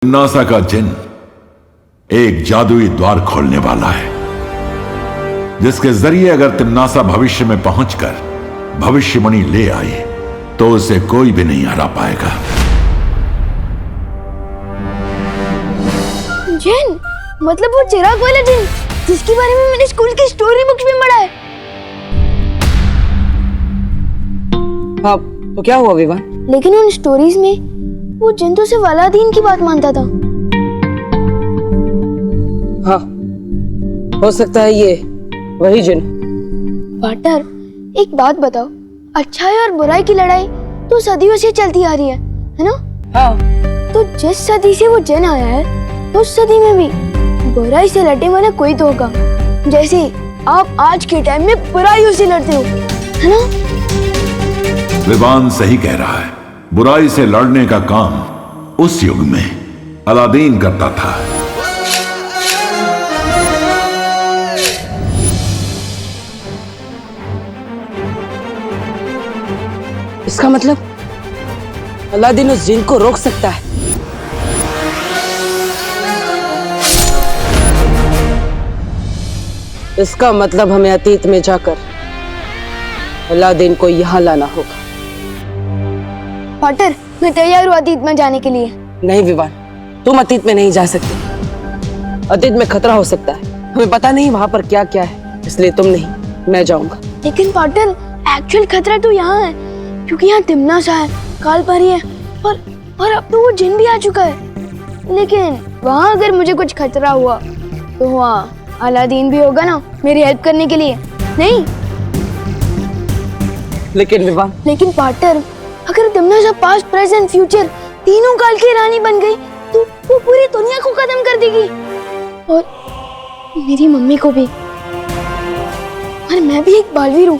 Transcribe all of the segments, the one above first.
तिमनासा का जिन एक जादुई द्वार खोलने वाला है, जिसके जरिए अगर तिमनासा भविष्य में पहुंचकर भविष्यवाणी ले आए तो उसे कोई भी नहीं हरा पाएगा। जिन? मतलब वो चिराग वाला जिन जिसके बारे में मैंने स्कूल की स्टोरी बुक्स में पढ़ा है। हाँ, तो क्या हुआ विवान? लेकिन उन स्टोरीज में वो जिन तो सिर्फ अलादीन की बात मानता था। हाँ, हो सकता है ये वही जिन। पार्टनर, एक बात बताओ, अच्छाई और बुराई की लड़ाई तो सदियों से चलती आ रही है ना? हाँ। तो जिस सदी से वो जिन आया है, उस सदी में भी बुराई से लड़ने वाला कोई तो होगा, जैसे आप आज के टाइम में बुराइयों से लड़ते हो, है ना? विवान सही कह रहा है। बुराई से लड़ने का काम उस युग में अलादीन करता था। इसका मतलब अलादीन उस जिन को रोक सकता है। इसका मतलब हमें अतीत में जाकर अलादीन को यहाँ लाना होगा। पार्टनर, मैं तैयार हूँ अतीत में जाने के लिए। नहीं विवान, तुम अतीत में नहीं जा सकते। अतीत में खतरा हो सकता है, हमें पता नहीं वहां पर क्या क्या है, इसलिए तुम नहीं, मैं जाऊंगा। लेकिन पार्टनर, एक्चुअल खतरा तो यहाँ है, क्योंकि यहाँ तिमनासा है, कालपरी है और अब तो वो जिन भी आ चुका है। लेकिन वहाँ अगर मुझे कुछ खतरा हुआ तो वहाँ अलादीन भी होगा ना, मेरी हेल्प करने के लिए, नहीं? लेकिन विवान, लेकिन पार्टनर, अगर तिमनासा पास्ट प्रेजेंट फ्यूचर तीनों काल की रानी बन गई तो वो पूरी दुनिया को खत्म कर देगी, और मेरी मम्मी को भी। और मैं भी एक बालवीर हूँ,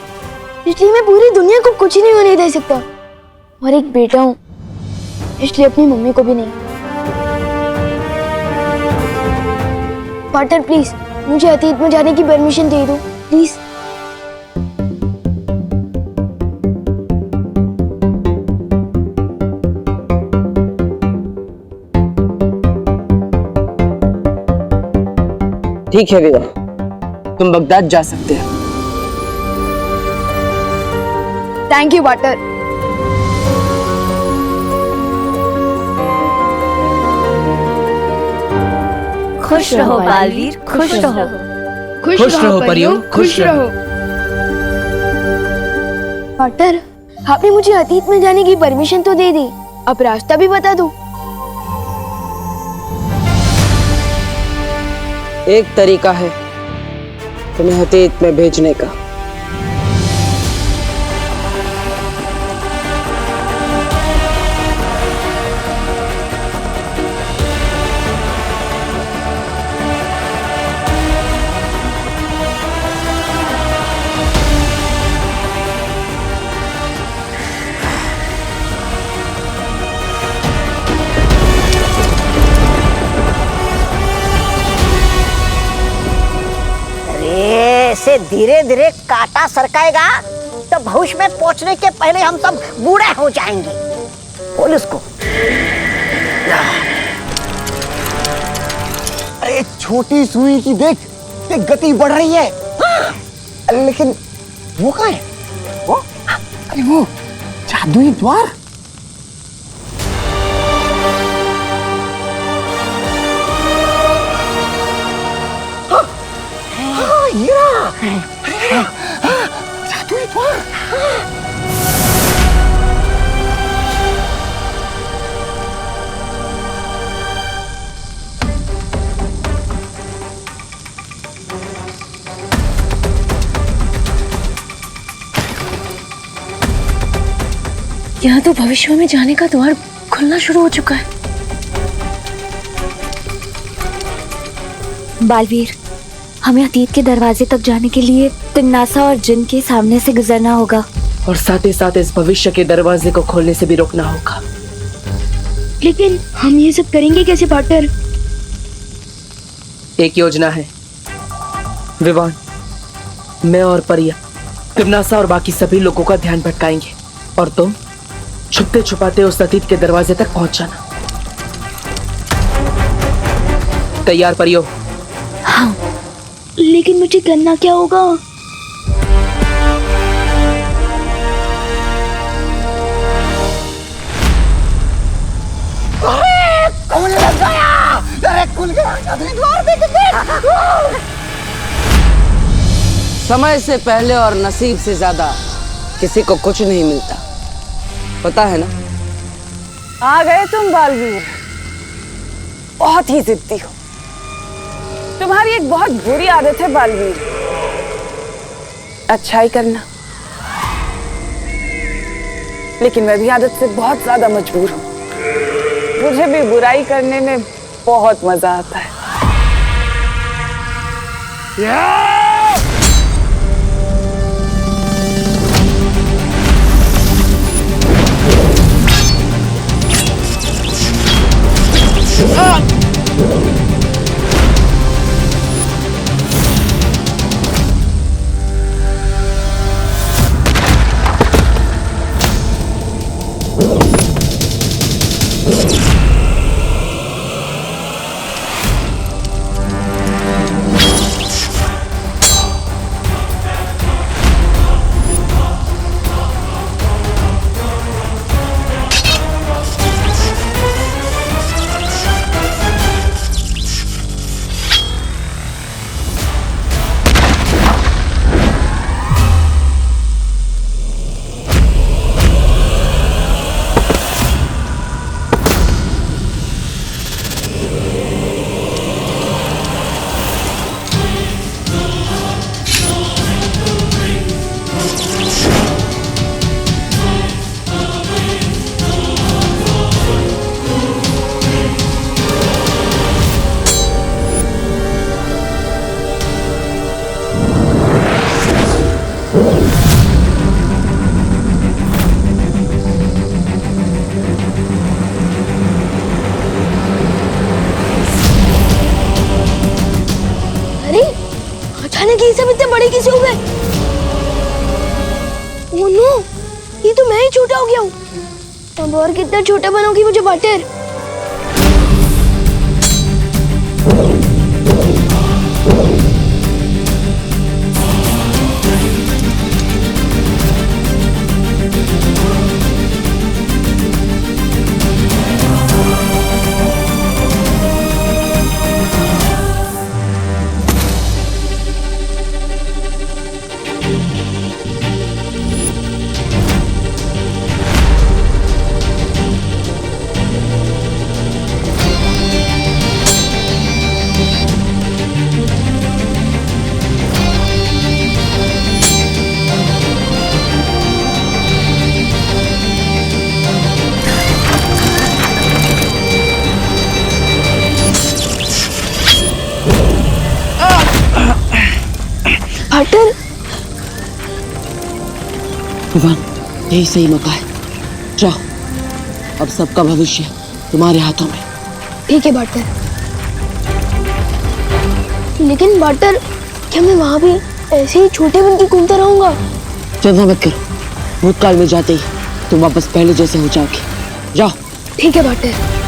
इसलिए मैं पूरी दुनिया को कुछ नहीं होने दे सकता, और एक बेटा हूँ, इसलिए अपनी मम्मी को भी नहीं। पार्टनर प्लीज, मुझे अतीत में जाने की परमिशन दे दो प्लीज। ठीक है विवान, तुम बगदाद जा सकते हो। Thank you partner. खुश रहो बालवीर, खुश रहो। खुश रहो परियों, खुश रहो। पार्टनर, आपने मुझे अतीत में जाने की परमिशन तो दे दी, अब रास्ता भी बता दो। एक तरीका है तुम्हें अतीत में भेजने का। ऐसे धीरे धीरे कांटा सरकाएगा तो भविष्य में पहुंचने के पहले हम सब बूढ़े हो जाएंगे। बोल उसको। अरे छोटी सुई की देख, देख गति बढ़ रही है। हाँ। लेकिन वो कहाँ है? वो? अरे वो जादुई द्वार। जादुई द्वार। यहाँ तो भविष्य में जाने का द्वार खुलना शुरू हो चुका है। बालवीर, हमें अतीत के दरवाजे तक जाने के लिए तिमनासा और जिन के सामने से गुजरना होगा, और साथ ही साथ इस भविष्य के दरवाजे को खोलने से भी रोकना होगा। लेकिन हम ये सब करेंगे कैसे पार्टनर? एक योजना है विवान। मैं और परिया तिमनासा और बाकी सभी लोगों का ध्यान भटकाएंगे, और तुम छुपते छुपाते उस अतीत के दरवाजे तक पहुंच जाना। तैयार परियो? हाँ। लेकिन मुझे करना क्या होगा? खुल गया, अरे खुल गया जादुई द्वार, देख देख। समय से पहले और नसीब से ज्यादा किसी को कुछ नहीं मिलता, पता है ना? आ गए तुम बालवीर। बहुत ही जिद्दी हो। तुम्हारी एक बहुत बुरी आदत है बालवीर, अच्छाई करना। लेकिन मैं भी आदत से बहुत ज्यादा मजबूर हूं। मुझे भी बुराई करने में बहुत मजा आता है। अरे अचानक ये सब इतने बड़े कैसे हो गए? ओह नो, ये तो मैं ही छोटा हो गया हूँ। अब और कितना छोटा बनाओगी मुझे बटर? बटर, भगवान, यही सही मौका है। जाओ, अब सबका भविष्य तुम्हारे हाथों में। ठीक है बटर। लेकिन बटर, क्या मैं वहां भी ऐसे ही छोटे बन के घूमता रहूंगा? चिंता मत करो, भूतकाल में जाते ही तुम वापस पहले जैसे हो जाओगे। जाओ। ठीक है बटर।